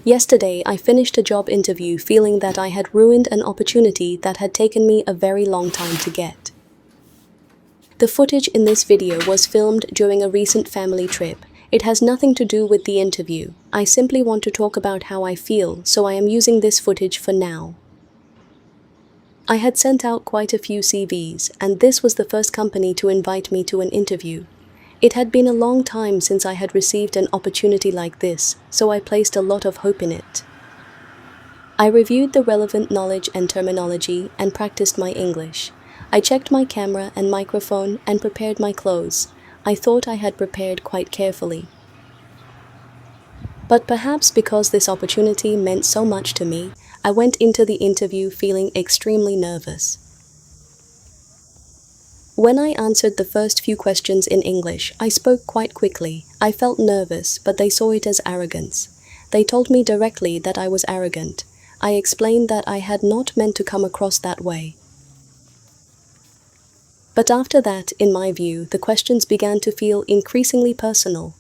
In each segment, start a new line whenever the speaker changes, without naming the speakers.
Yesterday, I finished a job interview feeling that I had ruined an opportunity that had taken me a very long time to get. The footage in this video was filmed during a recent family trip. It has nothing to do with the interview. I simply want to talk about how I feel, so I am using this footage for now. I had sent out quite a few CVs, and this was the first company to invite me to an interview. It had been a long time since I had received an opportunity like this, so I placed a lot of hope in it. I reviewed the relevant knowledge and terminology and practiced my English. I checked my camera and microphone and prepared my clothes. I thought I had prepared quite carefully. But perhaps because this opportunity meant so much to me, I went into the interview feeling extremely nervous. When I answered the first few questions in English, I spoke quite quickly. I felt nervous, but they saw it as arrogance. They told me directly that I was arrogant. I explained that I had not meant to come across that way. But after that, in my view, the questions began to feel increasingly personal.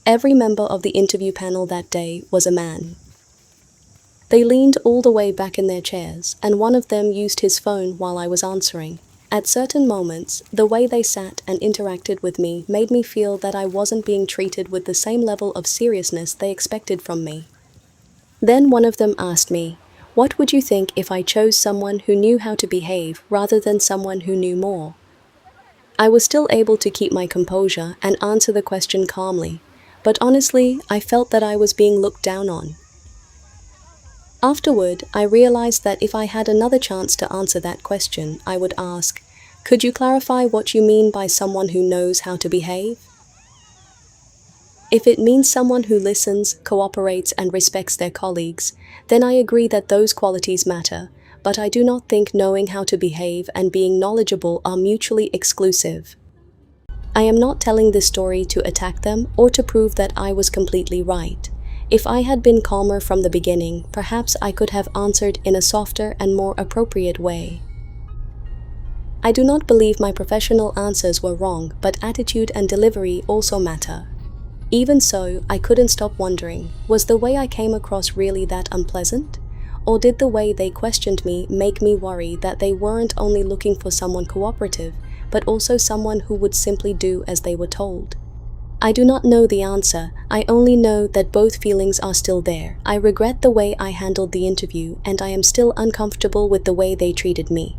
Every member of the interview panel that day was a man. They leaned all the way back in their chairs, and one of them used his phone while I was answering. At certain moments, the way they sat and interacted with me made me feel that I wasn't being treated with the same level of seriousness they expected from me. Then one of them asked me, "What would you think if I chose someone who knew how to behave rather than someone who knew more?" I was still able to keep my composure and answer the question calmly, but honestly, I felt that I was being looked down on. Afterward, I realized that if I had another chance to answer that question, I would ask, "Could you clarify what you mean by someone who knows how to behave?" If it means someone who listens, cooperates, and respects their colleagues, then I agree that those qualities matter, but I do not think knowing how to behave and being knowledgeable are mutually exclusive. I am not telling this story to attack them or to prove that I was completely right. If I had been calmer from the beginning, perhaps I could have answered in a softer and more appropriate way. I do not believe my professional answers were wrong, but attitude and delivery also matter. Even so, I couldn't stop wondering, was the way I came across really that unpleasant? Or did the way they questioned me make me worry that they weren't only looking for someone cooperative, but also someone who would simply do as they were told? I do not know the answer. I only know that both feelings are still there. I regret the way I handled the interview, and I am still uncomfortable with the way they treated me.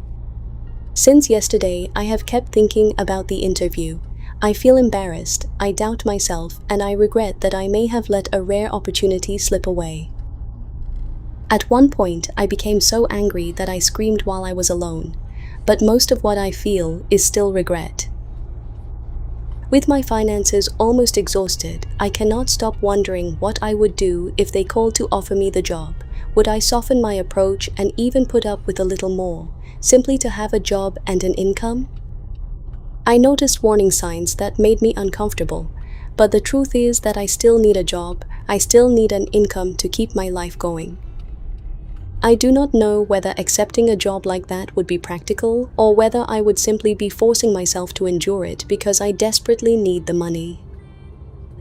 Since yesterday, I have kept thinking about the interview. I feel embarrassed, I doubt myself, and I regret that I may have let a rare opportunity slip away. At one point, I became so angry that I screamed while I was alone. But most of what I feel is still regret. With my finances almost exhausted, I cannot stop wondering what I would do if they called to offer me the job. Would I soften my approach and even put up with a little more, simply to have a job and an income? I noticed warning signs that made me uncomfortable, but the truth is that I still need a job, I still need an income to keep my life going. I do not know whether accepting a job like that would be practical, or whether I would simply be forcing myself to endure it because I desperately need the money.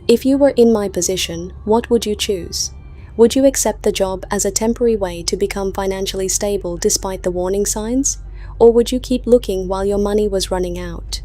If you were in my position, what would you choose? Would you accept the job as a temporary way to become financially stable despite the warning signs? Or would you keep looking while your money was running out?